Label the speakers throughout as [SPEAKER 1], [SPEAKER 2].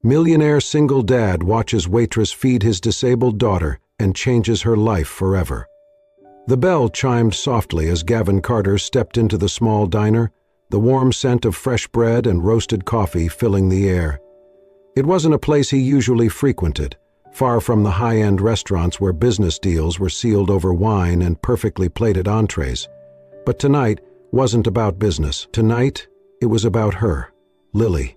[SPEAKER 1] Millionaire single dad watches waitress feed his disabled daughter and changes her life forever. The bell chimed softly as Gavin Carter stepped into the small diner, the warm scent of fresh bread and roasted coffee filling the air. It wasn't a place he usually frequented, far from the high-end restaurants where business deals were sealed over wine and perfectly plated entrees. But tonight wasn't about business. Tonight, it was about her, Lily.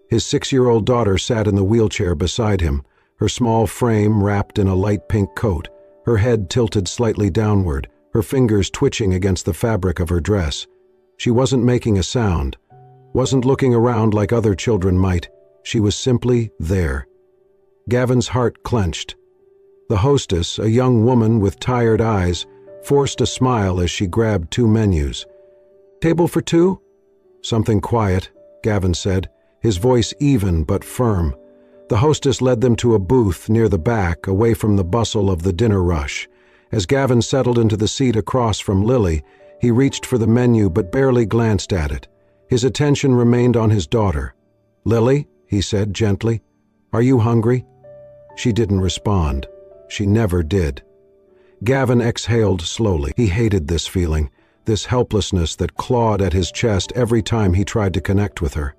[SPEAKER 1] His 6-year-old daughter sat in the wheelchair beside him, her small frame wrapped in a light pink coat, her head tilted slightly downward, her fingers twitching against the fabric of her dress. She wasn't making a sound, wasn't looking around like other children might. She was simply there. Gavin's heart clenched. The hostess, a young woman with tired eyes, forced a smile as she grabbed 2 menus. "Table for 2?" "Something quiet," Gavin said, his voice even but firm. The hostess led them to a booth near the back, away from the bustle of the dinner rush. As Gavin settled into the seat across from Lily, he reached for the menu but barely glanced at it. His attention remained on his daughter. "Lily," he said gently, "are you hungry?" She didn't respond. She never did. Gavin exhaled slowly. He hated this feeling, this helplessness that clawed at his chest every time he tried to connect with her.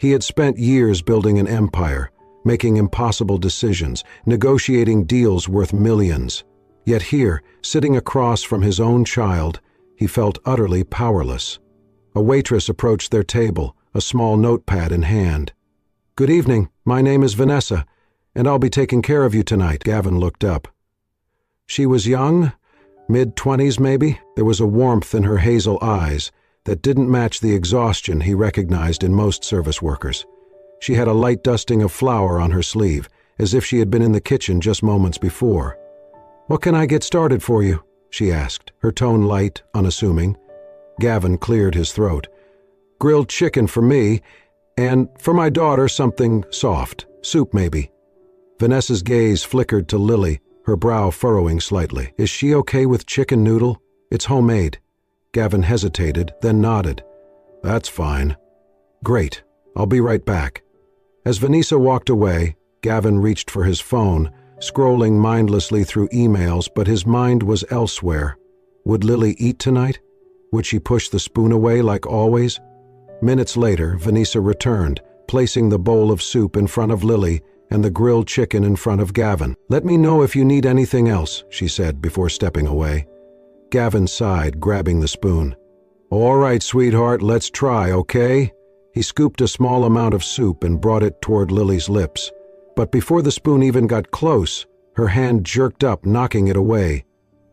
[SPEAKER 1] He had spent years building an empire, making impossible decisions, negotiating deals worth millions. Yet here, sitting across from his own child, he felt utterly powerless. A waitress approached their table, a small notepad in hand. "Good evening, my name is Vanessa, and I'll be taking care of you tonight." Gavin looked up. She was young, mid-20s maybe. There was a warmth in her hazel eyes that didn't match the exhaustion he recognized in most service workers. She had a light dusting of flour on her sleeve, as if she had been in the kitchen just moments before. "What can I get started for you?" she asked, her tone light, unassuming. Gavin cleared his throat. "Grilled chicken for me, and for my daughter something soft, soup maybe." Vanessa's gaze flickered to Lily, her brow furrowing slightly. "Is she okay with chicken noodle? It's homemade." Gavin hesitated, then nodded. "That's fine." "Great. I'll be right back." As Vanessa walked away, Gavin reached for his phone, scrolling mindlessly through emails, but his mind was elsewhere. Would Lily eat tonight? Would she push the spoon away like always? Minutes later, Vanessa returned, placing the bowl of soup in front of Lily and the grilled chicken in front of Gavin. "Let me know if you need anything else," she said before stepping away. Gavin sighed, grabbing the spoon. "All right, sweetheart, let's try, okay?" He scooped a small amount of soup and brought it toward Lily's lips. But before the spoon even got close, her hand jerked up, knocking it away.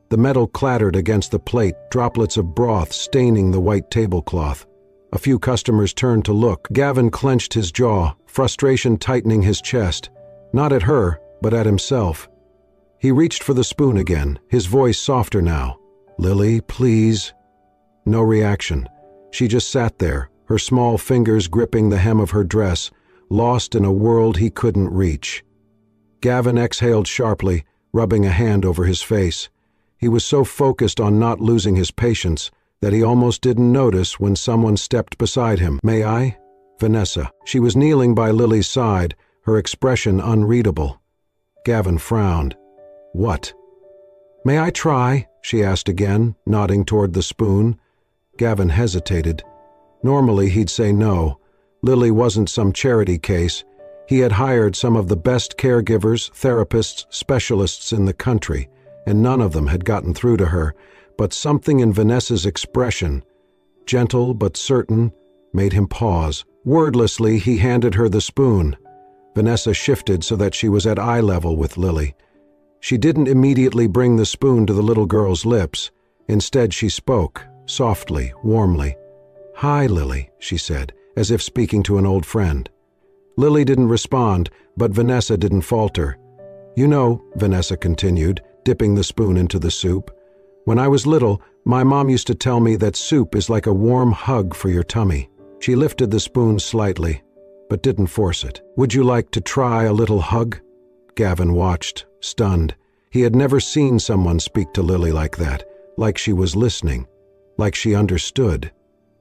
[SPEAKER 1] The metal clattered against the plate, droplets of broth staining the white tablecloth. A few customers turned to look. Gavin clenched his jaw, frustration tightening his chest, not at her, but at himself. He reached for the spoon again, his voice softer now. "Lily, please." No reaction. She just sat there, her small fingers gripping the hem of her dress, lost in a world he couldn't reach. Gavin exhaled sharply, rubbing a hand over his face. He was so focused on not losing his patience that he almost didn't notice when someone stepped beside him. "May I?" Vanessa. She was kneeling by Lily's side, her expression unreadable. Gavin frowned. "What?" "May I try?" she asked again, nodding toward the spoon. Gavin hesitated. Normally he'd say no. Lily wasn't some charity case. He had hired some of the best caregivers, therapists, specialists in the country, and none of them had gotten through to her. But something in Vanessa's expression, gentle but certain, made him pause. Wordlessly, he handed her the spoon. Vanessa shifted so that she was at eye level with Lily. She didn't immediately bring the spoon to the little girl's lips. Instead, she spoke, softly, warmly. "Hi, Lily," she said, as if speaking to an old friend. Lily didn't respond, but Vanessa didn't falter. "You know," Vanessa continued, dipping the spoon into the soup, "when I was little, my mom used to tell me that soup is like a warm hug for your tummy." She lifted the spoon slightly, but didn't force it. "Would you like to try a little hug?" Gavin watched, stunned. He had never seen someone speak to Lily like that, like she was listening, like she understood.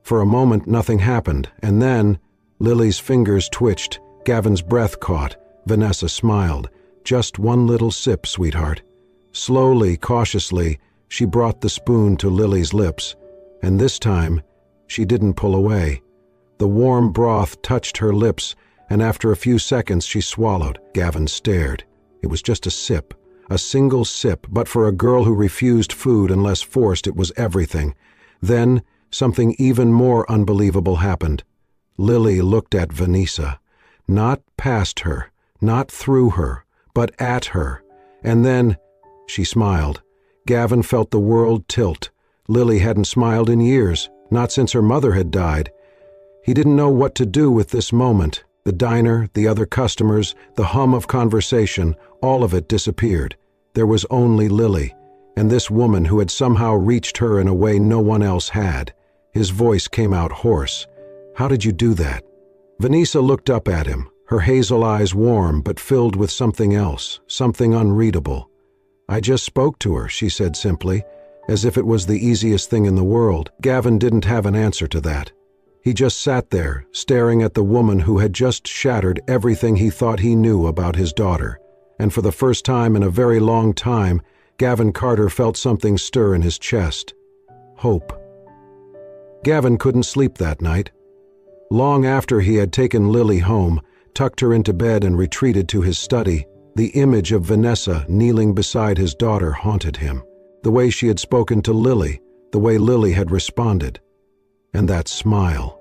[SPEAKER 1] For a moment nothing happened, and then Lily's fingers twitched, Gavin's breath caught. Vanessa smiled. "Just one little sip, sweetheart." Slowly, cautiously, she brought the spoon to Lily's lips, and this time, she didn't pull away. The warm broth touched her lips, and after a few seconds she swallowed. Gavin stared. It was just a sip, a single sip, but for a girl who refused food unless forced, it was everything. Then, something even more unbelievable happened. Lily looked at Vanessa, not past her, not through her, but at her, and then she smiled. Gavin felt the world tilt. Lily hadn't smiled in years, not since her mother had died. He didn't know what to do with this moment. The diner, the other customers, the hum of conversation, all of it disappeared. There was only Lily, and this woman who had somehow reached her in a way no one else had. His voice came out hoarse. "How did you do that?" Vanessa looked up at him, her hazel eyes warm but filled with something else, something unreadable. "I just spoke to her," she said simply, as if it was the easiest thing in the world. Gavin didn't have an answer to that. He just sat there, staring at the woman who had just shattered everything he thought he knew about his daughter. And for the first time in a very long time, Gavin Carter felt something stir in his chest. Hope. Gavin couldn't sleep that night. Long after he had taken Lily home, tucked her into bed and retreated to his study, the image of Vanessa kneeling beside his daughter haunted him. The way she had spoken to Lily, the way Lily had responded. And that smile.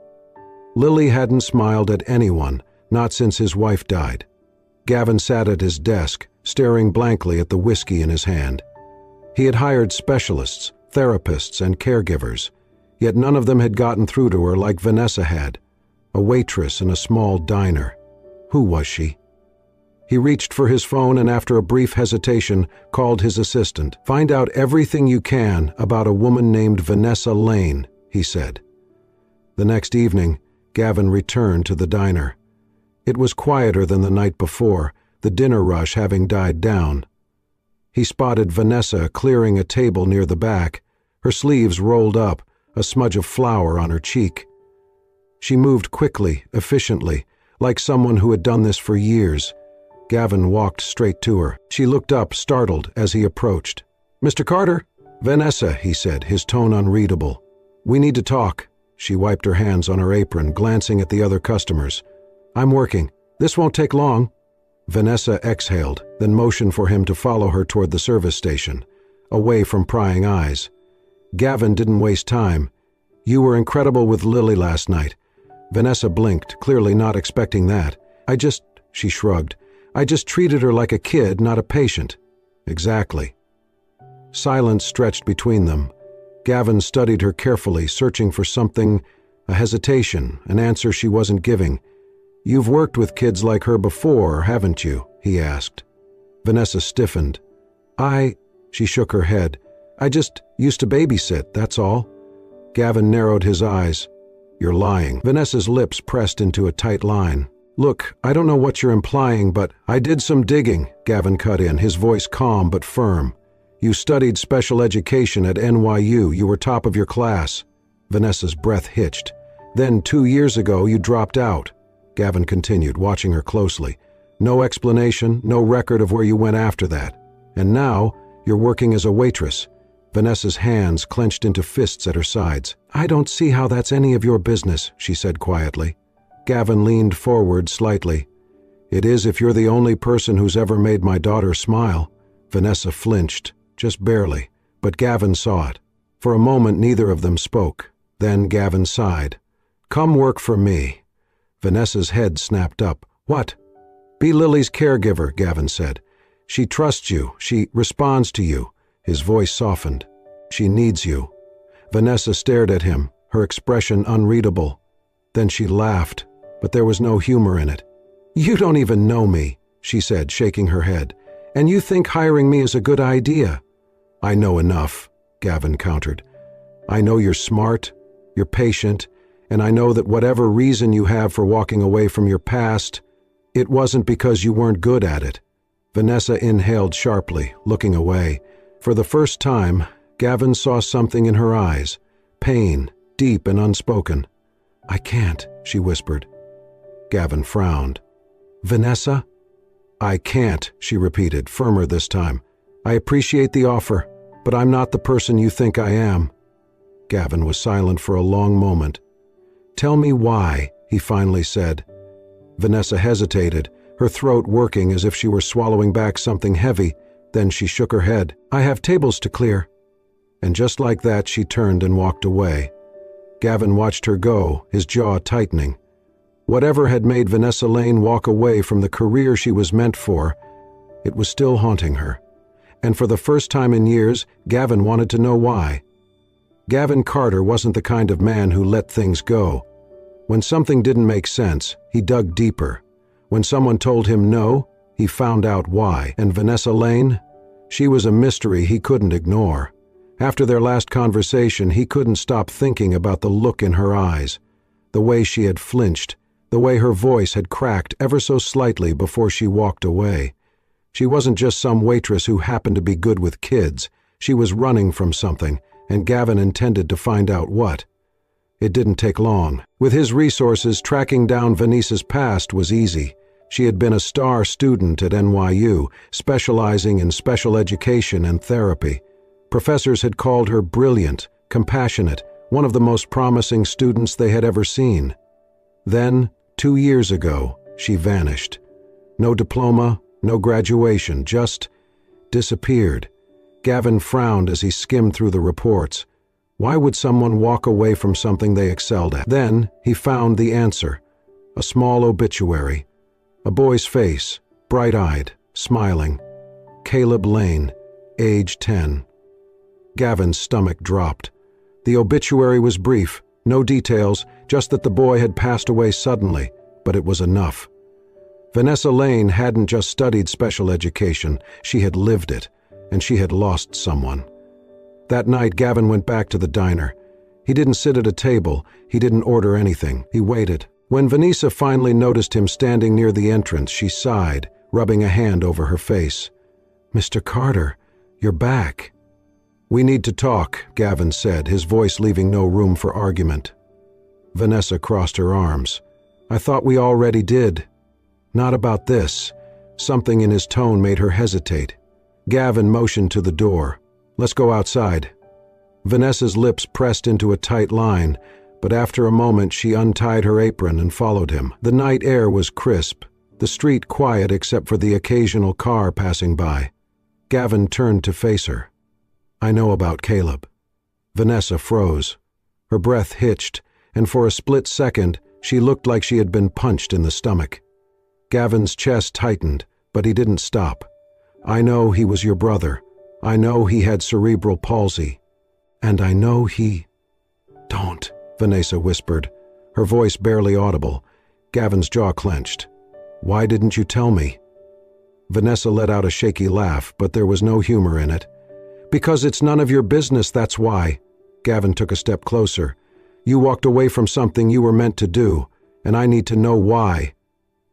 [SPEAKER 1] Lily hadn't smiled at anyone, not since his wife died. Gavin sat at his desk, staring blankly at the whiskey in his hand. He had hired specialists, therapists, and caregivers, yet none of them had gotten through to her like Vanessa had, a waitress in a small diner. Who was she? He reached for his phone and after a brief hesitation called his assistant. "Find out everything you can about a woman named Vanessa Lane," he said. The next evening, Gavin returned to the diner. It was quieter than the night before, the dinner rush having died down. He spotted Vanessa clearing a table near the back, her sleeves rolled up, a smudge of flour on her cheek. She moved quickly, efficiently, like someone who had done this for years. Gavin walked straight to her. She looked up, startled, as he approached. "Mr. Carter?" "Vanessa," he said, his tone unreadable. "We need to talk." She wiped her hands on her apron, glancing at the other customers. "I'm working. This won't take long." Vanessa exhaled, then motioned for him to follow her toward the service station, away from prying eyes. Gavin didn't waste time. "You were incredible with Lily last night." Vanessa blinked, clearly not expecting that. She shrugged. "I just treated her like a kid, not a patient." "Exactly." Silence stretched between them. Gavin studied her carefully, searching for something, a hesitation, an answer she wasn't giving. "You've worked with kids like her before, haven't you?" he asked. Vanessa stiffened. She shook her head. "I just used to babysit, that's all." Gavin narrowed his eyes. "You're lying." Vanessa's lips pressed into a tight line. "Look, I don't know what you're implying, but I did some digging," Gavin cut in, his voice calm but firm. "You studied special education at NYU. You were top of your class." Vanessa's breath hitched. "Then 2 years ago you dropped out." Gavin continued, watching her closely. "No explanation, no record of where you went after that. And now you're working as a waitress." Vanessa's hands clenched into fists at her sides. "I don't see how that's any of your business," she said quietly. Gavin leaned forward slightly. "It is if you're the only person who's ever made my daughter smile." Vanessa flinched, just barely, but Gavin saw it. For a moment neither of them spoke. Then Gavin sighed. "Come work for me." Vanessa's head snapped up. "What?" "Be Lily's caregiver," Gavin said. "She trusts you. She responds to you." His voice softened. "She needs you." Vanessa stared at him, her expression unreadable. Then she laughed, but there was no humor in it. "You don't even know me," she said, shaking her head. "And you think hiring me is a good idea?" "I know enough," Gavin countered. "I know you're smart, you're patient, and I know that whatever reason you have for walking away from your past, it wasn't because you weren't good at it." Vanessa inhaled sharply, looking away. For the first time, Gavin saw something in her eyes, pain, deep and unspoken. "I can't," she whispered. Gavin frowned. "Vanessa?" "I can't," she repeated, firmer this time. "I appreciate the offer, but I'm not the person you think I am." Gavin was silent for a long moment. "Tell me why," he finally said. Vanessa hesitated, her throat working as if she were swallowing back something heavy. Then she shook her head. "I have tables to clear." And just like that, she turned and walked away. Gavin watched her go, his jaw tightening. Whatever had made Vanessa Lane walk away from the career she was meant for, it was still haunting her. And for the first time in years, Gavin wanted to know why. Gavin Carter wasn't the kind of man who let things go. When something didn't make sense, he dug deeper. When someone told him no, he found out why. And Vanessa Lane? She was a mystery he couldn't ignore. After their last conversation, he couldn't stop thinking about the look in her eyes, the way she had flinched, the way her voice had cracked ever so slightly before she walked away. She wasn't just some waitress who happened to be good with kids. She was running from something, and Gavin intended to find out what. It didn't take long. With his resources, tracking down Vanessa's past was easy. She had been a star student at NYU, specializing in special education and therapy. Professors had called her brilliant, compassionate, one of the most promising students they had ever seen. Then, 2 years ago, she vanished. No diploma, no graduation, just disappeared. Gavin frowned as he skimmed through the reports. Why would someone walk away from something they excelled at? Then he found the answer. A small obituary. A boy's face, bright-eyed, smiling. Caleb Lane, age 10. Gavin's stomach dropped. The obituary was brief, no details, just that the boy had passed away suddenly, but it was enough. Vanessa Lane hadn't just studied special education, she had lived it, and she had lost someone. That night, Gavin went back to the diner. He didn't sit at a table, he didn't order anything, he waited. When Vanessa finally noticed him standing near the entrance, she sighed, rubbing a hand over her face. "Mr. Carter, you're back." "We need to talk," Gavin said, his voice leaving no room for argument. Vanessa crossed her arms. "I thought we already did." "Not about this." Something in his tone made her hesitate. Gavin motioned to the door. "Let's go outside." Vanessa's lips pressed into a tight line, but after a moment she untied her apron and followed him. The night air was crisp, the street quiet except for the occasional car passing by. Gavin turned to face her. "I know about Caleb." Vanessa froze. Her breath hitched, and for a split second she looked like she had been punched in the stomach. Gavin's chest tightened, but he didn't stop. "I know he was your brother. I know he had cerebral palsy. And I know he—" "Don't," Vanessa whispered, her voice barely audible. Gavin's jaw clenched. "Why didn't you tell me?" Vanessa let out a shaky laugh, but there was no humor in it. "Because it's none of your business, that's why." Gavin took a step closer. "You walked away from something you were meant to do, and I need to know why."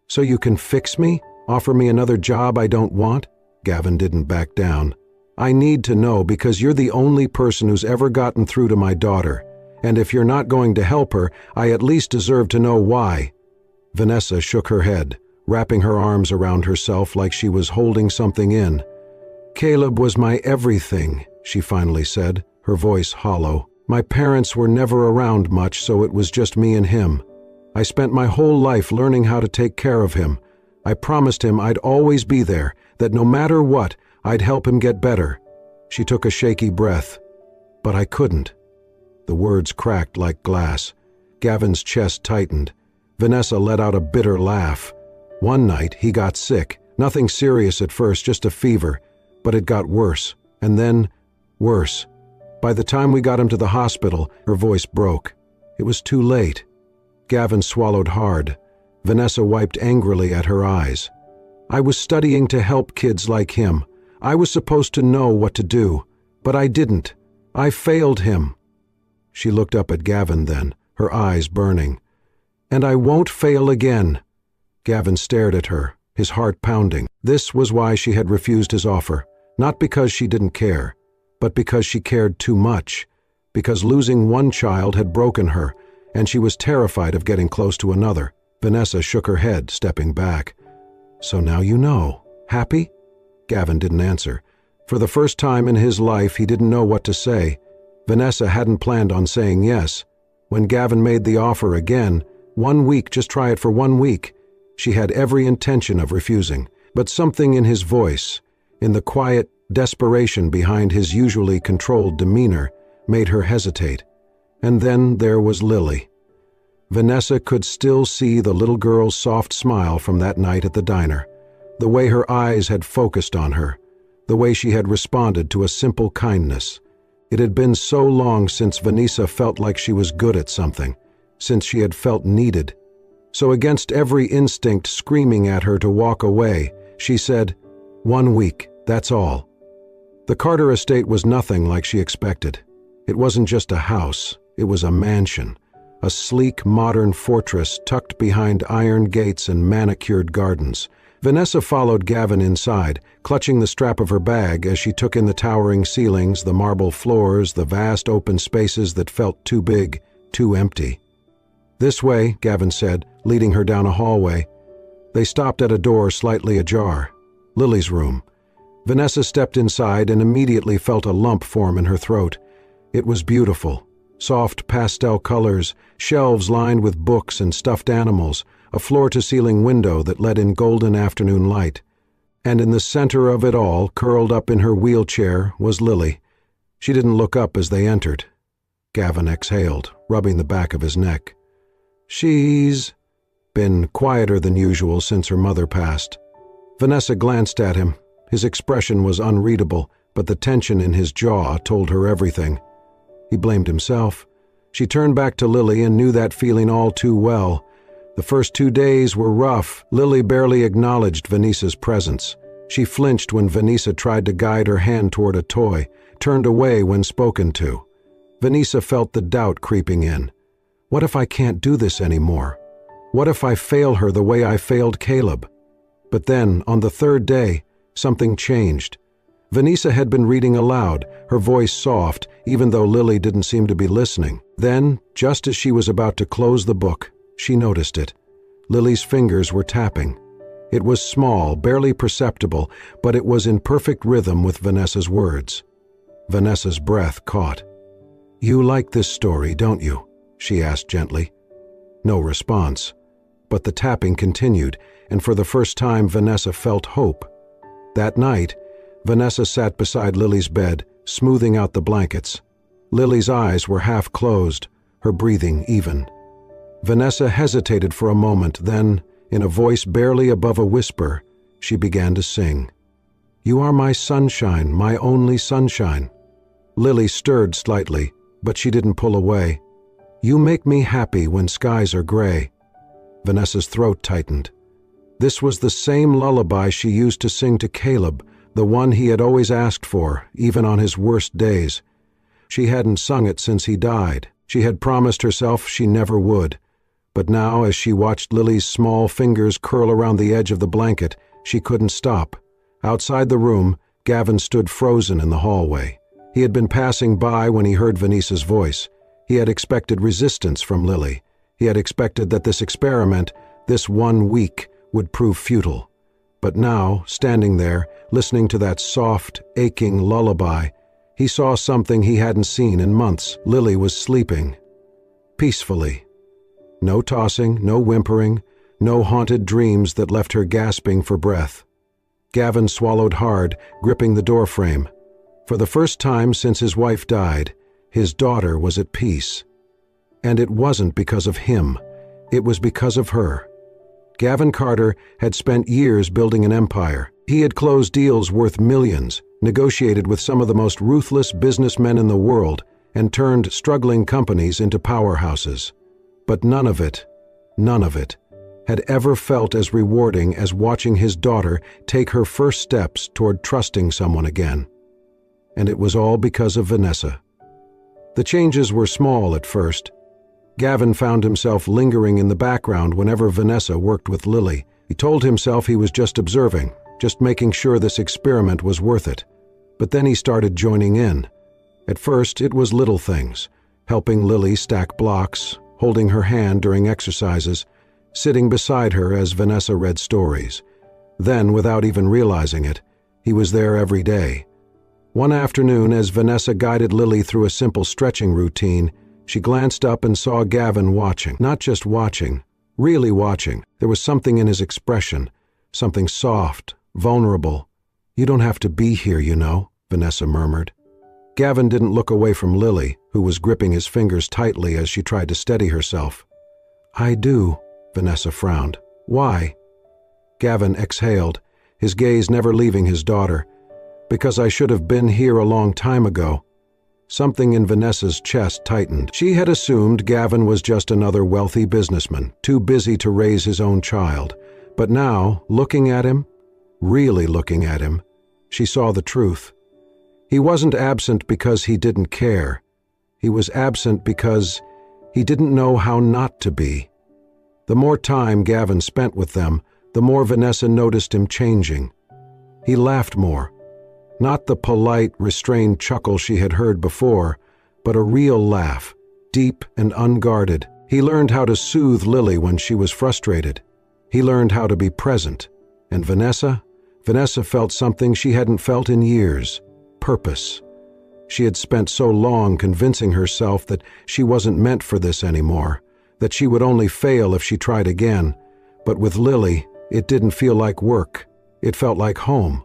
[SPEAKER 1] "So you can fix me? Offer me another job I don't want?" Gavin didn't back down. "I need to know because you're the only person who's ever gotten through to my daughter. And if you're not going to help her, I at least deserve to know why." Vanessa shook her head, wrapping her arms around herself like she was holding something in. "Caleb was my everything," she finally said, her voice hollow. "My parents were never around much, so it was just me and him. I spent my whole life learning how to take care of him. I promised him I'd always be there, that no matter what, I'd help him get better." She took a shaky breath. "But I couldn't." The words cracked like glass. Gavin's chest tightened. Vanessa let out a bitter laugh. "One night, he got sick. Nothing serious at first, just a fever. But it got worse. And then, worse. By the time we got him to the hospital," her voice broke. "It was too late." Gavin swallowed hard. Vanessa wiped angrily at her eyes. "I was studying to help kids like him. I was supposed to know what to do. But I didn't. I failed him." She looked up at Gavin then, her eyes burning. "And I won't fail again." Gavin stared at her, his heart pounding. This was why she had refused his offer. Not because she didn't care, but because she cared too much. Because losing one child had broken her, and she was terrified of getting close to another. Vanessa shook her head, stepping back. "So now you know. Happy?" Gavin didn't answer. For the first time in his life, he didn't know what to say. Vanessa hadn't planned on saying yes. When Gavin made the offer again, 1 week, just try it for 1 week, she had every intention of refusing. But something in his voice, in the quiet desperation behind his usually controlled demeanor, made her hesitate. And then there was Lily. Vanessa could still see the little girl's soft smile from that night at the diner, the way her eyes had focused on her, the way she had responded to a simple kindness. It had been so long since Vanessa felt like she was good at something, since she had felt needed. So against every instinct screaming at her to walk away, she said, "1 week, that's all." The Carter estate was nothing like she expected. It wasn't just a house, it was a mansion, a sleek, modern fortress tucked behind iron gates and manicured gardens. Vanessa followed Gavin inside, clutching the strap of her bag as she took in the towering ceilings, the marble floors, the vast open spaces that felt too big, too empty. "This way," Gavin said, leading her down a hallway. They stopped at a door slightly ajar. Lily's room. Vanessa stepped inside and immediately felt a lump form in her throat. It was beautiful. Soft pastel colors, shelves lined with books and stuffed animals, a floor-to-ceiling window that let in golden afternoon light. And in the center of it all, curled up in her wheelchair, was Lily. She didn't look up as they entered. Gavin exhaled, rubbing the back of his neck. "She's been quieter than usual since her mother passed." Vanessa glanced at him. His expression was unreadable, but the tension in his jaw told her everything. He blamed himself. She turned back to Lily and knew that feeling all too well. The first 2 days were rough. Lily barely acknowledged Vanessa's presence. She flinched when Vanessa tried to guide her hand toward a toy, turned away when spoken to. Vanessa felt the doubt creeping in. What if I can't do this anymore? What if I fail her the way I failed Caleb? But then, on the 3rd day, something changed. Vanessa had been reading aloud, her voice soft, even though Lily didn't seem to be listening. Then, just as she was about to close the book, she noticed it. Lily's fingers were tapping. It was small, barely perceptible, but it was in perfect rhythm with Vanessa's words. Vanessa's breath caught. "You like this story, don't you?" she asked gently. No response. But the tapping continued, and for the first time Vanessa felt hope. That night, Vanessa sat beside Lily's bed, smoothing out the blankets. Lily's eyes were half closed, her breathing even. Vanessa hesitated for a moment, then, in a voice barely above a whisper, she began to sing. "You are my sunshine, my only sunshine." Lily stirred slightly, but she didn't pull away. "You make me happy when skies are gray." Vanessa's throat tightened. This was the same lullaby she used to sing to Caleb, the one he had always asked for, even on his worst days. She hadn't sung it since he died. She had promised herself she never would. But now, as she watched Lily's small fingers curl around the edge of the blanket, she couldn't stop. Outside the room, Gavin stood frozen in the hallway. He had been passing by when he heard Vanessa's voice. He had expected resistance from Lily. He had expected that this experiment, this 1 week, would prove futile. But now, standing there, listening to that soft, aching lullaby, he saw something he hadn't seen in months. Lily was sleeping. Peacefully. No tossing, no whimpering, no haunted dreams that left her gasping for breath. Gavin swallowed hard, gripping the doorframe. For the first time since his wife died, his daughter was at peace. And it wasn't because of him. It was because of her. Gavin Carter had spent years building an empire. He had closed deals worth millions, negotiated with some of the most ruthless businessmen in the world, and turned struggling companies into powerhouses. But none of it, had ever felt as rewarding as watching his daughter take her first steps toward trusting someone again. And it was all because of Vanessa. The changes were small at first. Gavin found himself lingering in the background whenever Vanessa worked with Lily. He told himself he was just observing, just making sure this experiment was worth it. But then he started joining in. At first, it was little things, helping Lily stack blocks, holding her hand during exercises, sitting beside her as Vanessa read stories. Then, without even realizing it, he was there every day. One afternoon, as Vanessa guided Lily through a simple stretching routine, she glanced up and saw Gavin watching. Not just watching, really watching. There was something in his expression, something soft, vulnerable. "You don't have to be here, you know," Vanessa murmured. Gavin didn't look away from Lily, who was gripping his fingers tightly as she tried to steady herself. "I do," Vanessa frowned. "Why?" Gavin exhaled, his gaze never leaving his daughter. "Because I should have been here a long time ago." Something in Vanessa's chest tightened. She had assumed Gavin was just another wealthy businessman, too busy to raise his own child. But now, looking at him, really looking at him, she saw the truth. He wasn't absent because he didn't care. He was absent because he didn't know how not to be. The more time Gavin spent with them, the more Vanessa noticed him changing. He laughed more. Not the polite, restrained chuckle she had heard before, but a real laugh, deep and unguarded. He learned how to soothe Lily when she was frustrated. He learned how to be present. And Vanessa felt something she hadn't felt in years: purpose. She had spent so long convincing herself that she wasn't meant for this anymore, that she would only fail if she tried again. But with Lily, it didn't feel like work. It felt like home.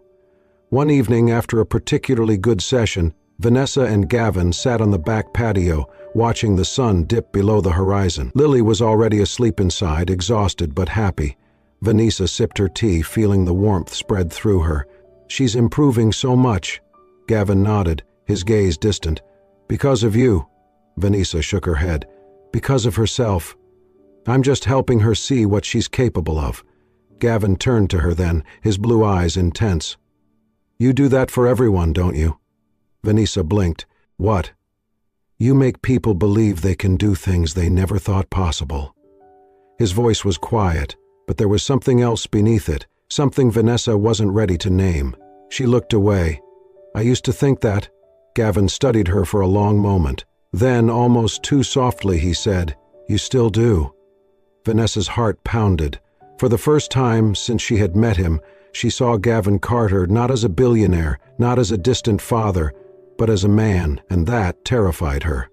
[SPEAKER 1] One evening, after a particularly good session, Vanessa and Gavin sat on the back patio, watching the sun dip below the horizon. Lily was already asleep inside, exhausted but happy. Vanessa sipped her tea, feeling the warmth spread through her. "She's improving so much." Gavin nodded, his gaze distant. "Because of you." Vanessa shook her head. "Because of herself. I'm just helping her see what she's capable of." Gavin turned to her then, his blue eyes intense. "You do that for everyone, don't you?" Vanessa blinked. "What?" "You make people believe they can do things they never thought possible." His voice was quiet, but there was something else beneath it, something Vanessa wasn't ready to name. She looked away. "I used to think that." Gavin studied her for a long moment. Then, almost too softly, he said, "You still do." Vanessa's heart pounded. For the first time since she had met him, she saw Gavin Carter not as a billionaire, not as a distant father, but as a man, and that terrified her.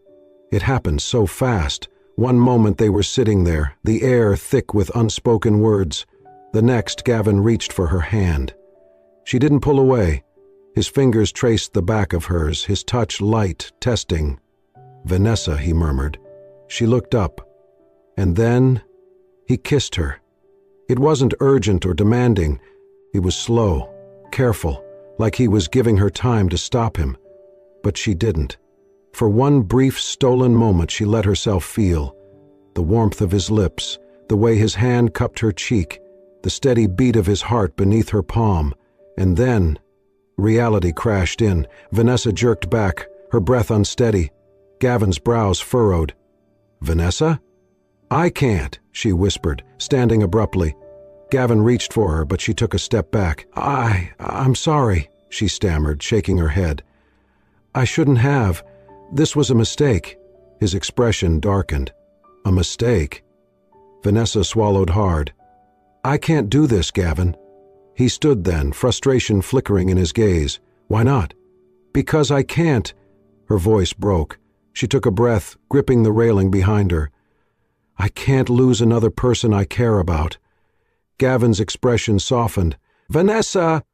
[SPEAKER 1] It happened so fast. One moment they were sitting there, the air thick with unspoken words. The next, Gavin reached for her hand. She didn't pull away. His fingers traced the back of hers, his touch light, testing. "Vanessa," he murmured. She looked up. And then he kissed her. It wasn't urgent or demanding. It was slow, careful, like he was giving her time to stop him. But she didn't. For one brief, stolen moment she let herself feel. The warmth of his lips, the way his hand cupped her cheek, the steady beat of his heart beneath her palm. And then reality crashed in. Vanessa jerked back, her breath unsteady. Gavin's brows furrowed. "Vanessa?" "I can't," she whispered, standing abruptly. Gavin reached for her, but she took a step back. I'm sorry," she stammered, shaking her head. "I shouldn't have. This was a mistake." His expression darkened. "A mistake?" Vanessa swallowed hard. "I can't do this, Gavin." He stood then, frustration flickering in his gaze. "Why not?" "Because I can't." Her voice broke. She took a breath, gripping the railing behind her. "I can't lose another person I care about." Gavin's expression softened. "Vanessa!"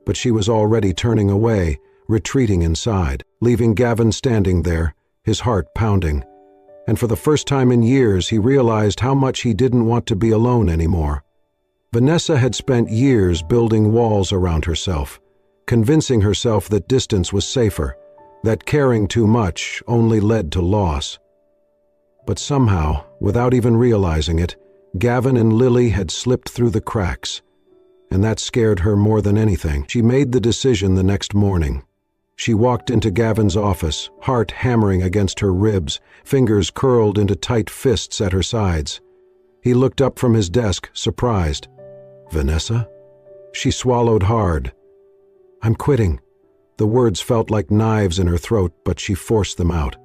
[SPEAKER 1] But she was already turning away, retreating inside, leaving Gavin standing there, his heart pounding. And for the first time in years, he realized how much he didn't want to be alone anymore. Vanessa had spent years building walls around herself, convincing herself that distance was safer, that caring too much only led to loss. But somehow, without even realizing it, Gavin and Lily had slipped through the cracks, and that scared her more than anything. She made the decision the next morning. She walked into Gavin's office, heart hammering against her ribs, fingers curled into tight fists at her sides. He looked up from his desk, surprised. "Vanessa?" She swallowed hard. "I'm quitting." The words felt like knives in her throat, but she forced them out.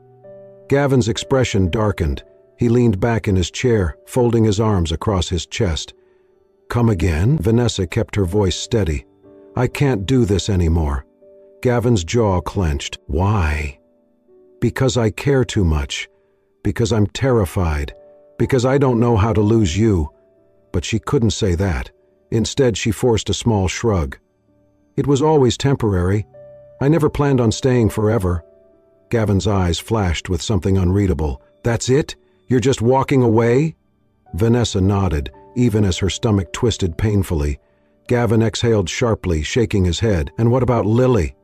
[SPEAKER 1] Gavin's expression darkened. He leaned back in his chair, folding his arms across his chest. Come again? Vanessa kept her voice steady. I can't do this anymore. Gavin's jaw clenched. Why? Because I care too much. Because I'm terrified. Because I don't know how to lose you. But she couldn't say that. Instead, she forced a small shrug. It was always temporary. I never planned on staying forever. Gavin's eyes flashed with something unreadable. That's it? You're just walking away? Vanessa nodded, even as her stomach twisted painfully. Gavin exhaled sharply, shaking his head. And what about Lily?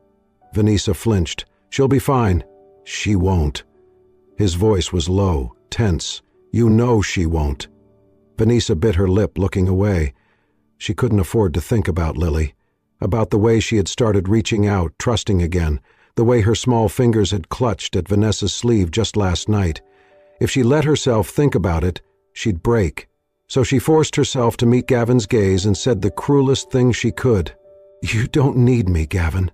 [SPEAKER 1] Vanessa flinched. She'll be fine. She won't. His voice was low, tense. You know she won't. Vanessa bit her lip, looking away. She couldn't afford to think about Lily, about the way she had started reaching out, trusting again, the way her small fingers had clutched at Vanessa's sleeve just last night. If she let herself think about it, she'd break. So she forced herself to meet Gavin's gaze and said the cruelest thing she could. You don't need me, Gavin.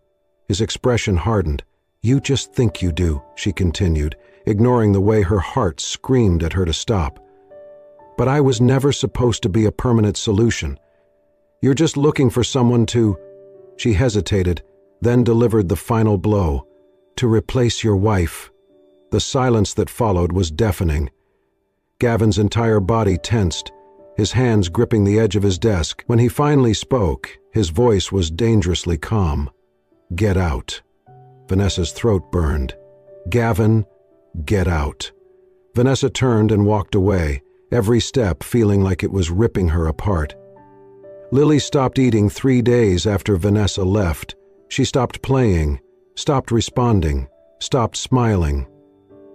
[SPEAKER 1] His expression hardened. You just think you do, she continued, ignoring the way her heart screamed at her to stop. But I was never supposed to be a permanent solution. You're just looking for someone to... She hesitated, then delivered the final blow. To replace your wife. The silence that followed was deafening. Gavin's entire body tensed, his hands gripping the edge of his desk. When he finally spoke, his voice was dangerously calm. Get out. Vanessa's throat burned. Gavin, get out. Vanessa turned and walked away, every step feeling like it was ripping her apart. Lily stopped eating 3 days after Vanessa left. She stopped playing, stopped responding, stopped smiling.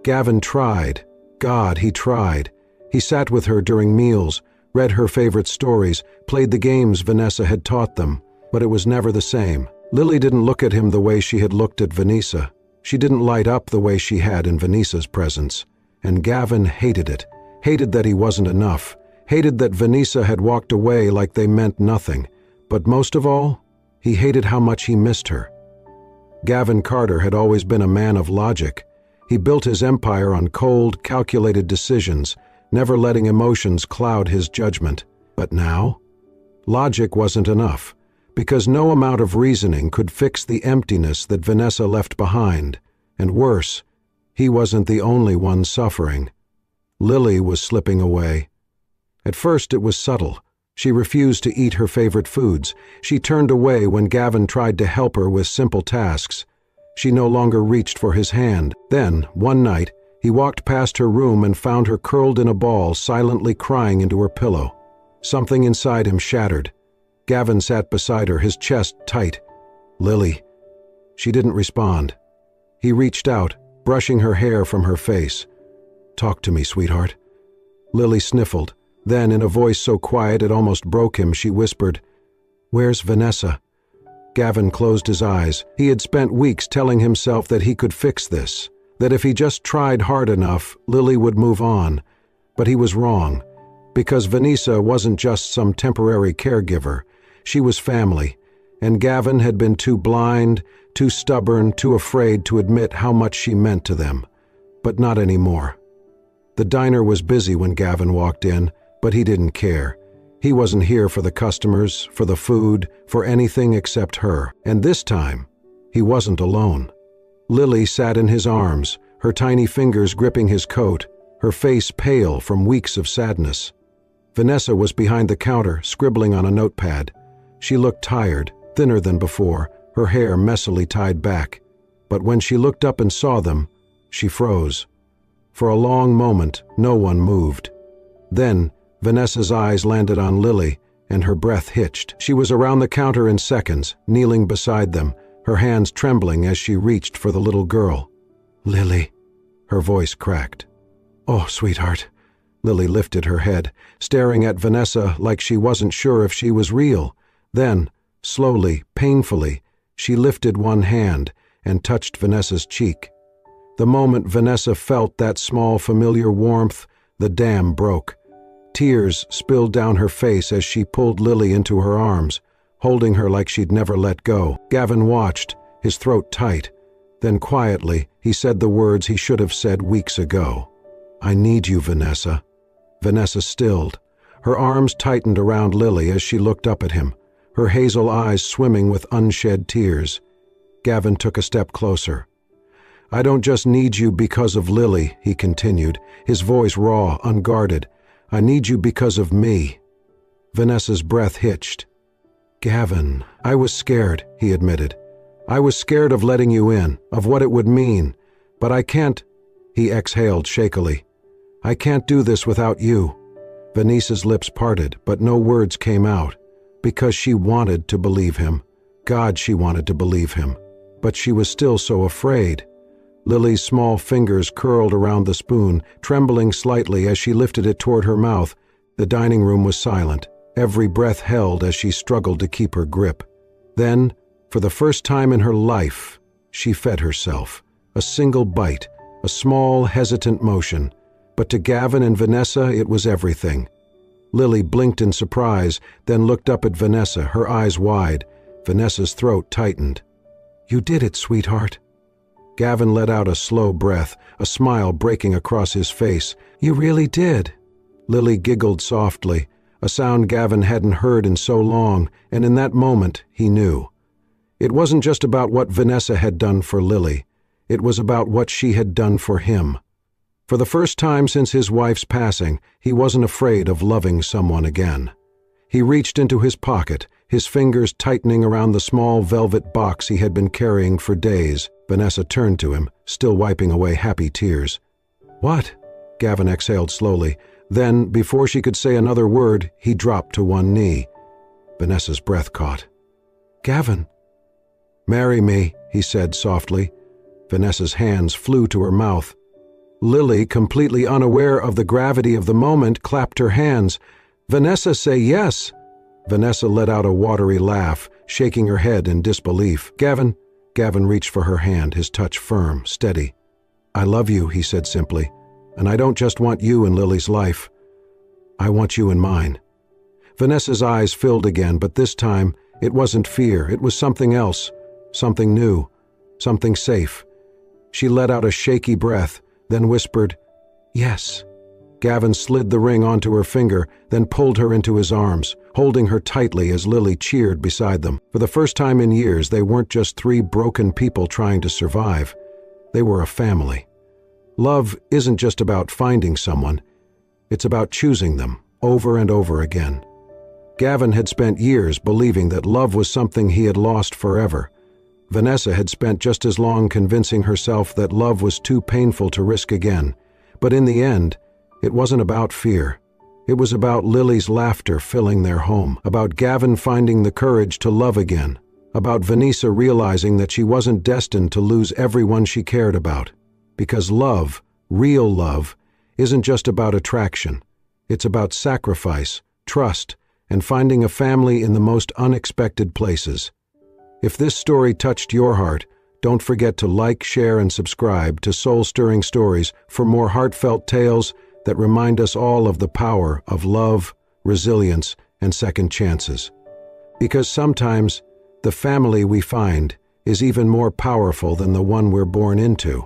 [SPEAKER 1] Gavin tried. God, he tried. He sat with her during meals, read her favorite stories, played the games Vanessa had taught them, but it was never the same. Lily didn't look at him the way she had looked at Vanessa. She didn't light up the way she had in Vanessa's presence. And Gavin hated it, hated that he wasn't enough, hated that Vanessa had walked away like they meant nothing. But most of all, he hated how much he missed her. Gavin Carter had always been a man of logic. He built his empire on cold, calculated decisions, never letting emotions cloud his judgment. But now, logic wasn't enough, because no amount of reasoning could fix the emptiness that Vanessa left behind. And worse, he wasn't the only one suffering. Lily was slipping away. At first it was subtle. She refused to eat her favorite foods. She turned away when Gavin tried to help her with simple tasks. She no longer reached for his hand. Then, one night, he walked past her room and found her curled in a ball, silently crying into her pillow. Something inside him shattered. Gavin sat beside her, his chest tight. Lily. She didn't respond. He reached out, brushing her hair from her face. Talk to me, sweetheart. Lily sniffled. Then, in a voice so quiet it almost broke him, she whispered, Where's Vanessa? Gavin closed his eyes. He had spent weeks telling himself that he could fix this, that if he just tried hard enough, Lily would move on. But he was wrong, because Vanessa wasn't just some temporary caregiver. She was family, and Gavin had been too blind, too stubborn, too afraid to admit how much she meant to them. But not anymore. The diner was busy when Gavin walked in, but he didn't care. He wasn't here for the customers, for the food, for anything except her. And this time, he wasn't alone. Lily sat in his arms, her tiny fingers gripping his coat, her face pale from weeks of sadness. Vanessa was behind the counter, scribbling on a notepad. She looked tired, thinner than before, her hair messily tied back. But when she looked up and saw them, she froze. For a long moment, no one moved. Then, Vanessa's eyes landed on Lily, and her breath hitched. She was around the counter in seconds, kneeling beside them, her hands trembling as she reached for the little girl. Lily. Her voice cracked. Oh, sweetheart. Lily lifted her head, staring at Vanessa like she wasn't sure if she was real. Then, slowly, painfully, she lifted one hand and touched Vanessa's cheek. The moment Vanessa felt that small, familiar warmth, the dam broke. Tears spilled down her face as she pulled Lily into her arms, holding her like she'd never let go. Gavin watched, his throat tight. Then quietly, he said the words he should have said weeks ago. I need you, Vanessa. Vanessa stilled. Her arms tightened around Lily as she looked up at him, her hazel eyes swimming with unshed tears. Gavin took a step closer. "I don't just need you because of Lily," he continued, his voice raw, unguarded. "I need you because of me." Vanessa's breath hitched. "Gavin, I was scared," he admitted. "I was scared of letting you in, of what it would mean. But I can't—" He exhaled shakily. "I can't do this without you." Vanessa's lips parted, but no words came out. Because she wanted to believe him. God, she wanted to believe him. But she was still so afraid. Lily's small fingers curled around the spoon, trembling slightly as she lifted it toward her mouth. The dining room was silent, every breath held as she struggled to keep her grip. Then, for the first time in her life, she fed herself. A single bite, a small, hesitant motion. But to Gavin and Vanessa, it was everything. Lily blinked in surprise, then looked up at Vanessa, her eyes wide. Vanessa's throat tightened. "You did it, sweetheart." Gavin let out a slow breath, a smile breaking across his face. "You really did." Lily giggled softly, a sound Gavin hadn't heard in so long, and in that moment he knew. It wasn't just about what Vanessa had done for Lily. It was about what she had done for him. For the first time since his wife's passing, he wasn't afraid of loving someone again. He reached into his pocket, his fingers tightening around the small velvet box he had been carrying for days. Vanessa turned to him, still wiping away happy tears. "What?" Gavin exhaled slowly. Then, before she could say another word, he dropped to one knee. Vanessa's breath caught. "Gavin." "Marry me," he said softly. Vanessa's hands flew to her mouth. Lily, completely unaware of the gravity of the moment, clapped her hands. "Vanessa, say yes!" Vanessa let out a watery laugh, shaking her head in disbelief. "Gavin," Gavin reached for her hand, his touch firm, steady. "I love you," he said simply, "and I don't just want you in Lily's life. I want you in mine." Vanessa's eyes filled again, but this time it wasn't fear, it was something else, something new, something safe. She let out a shaky breath, then whispered, "Yes." Gavin slid the ring onto her finger, then pulled her into his arms, holding her tightly as Lily cheered beside them. For the first time in years, they weren't just three broken people trying to survive. They were a family. Love isn't just about finding someone. It's about choosing them, over and over again. Gavin had spent years believing that love was something he had lost forever. Vanessa had spent just as long convincing herself that love was too painful to risk again. But in the end, it wasn't about fear. It was about Lily's laughter filling their home, about Gavin finding the courage to love again, about Vanessa realizing that she wasn't destined to lose everyone she cared about. Because love, real love, isn't just about attraction. It's about sacrifice, trust, and finding a family in the most unexpected places. If this story touched your heart, don't forget to like, share, and subscribe to Soul-Stirring Stories for more heartfelt tales that remind us all of the power of love, resilience, and second chances. Because sometimes the family we find is even more powerful than the one we're born into.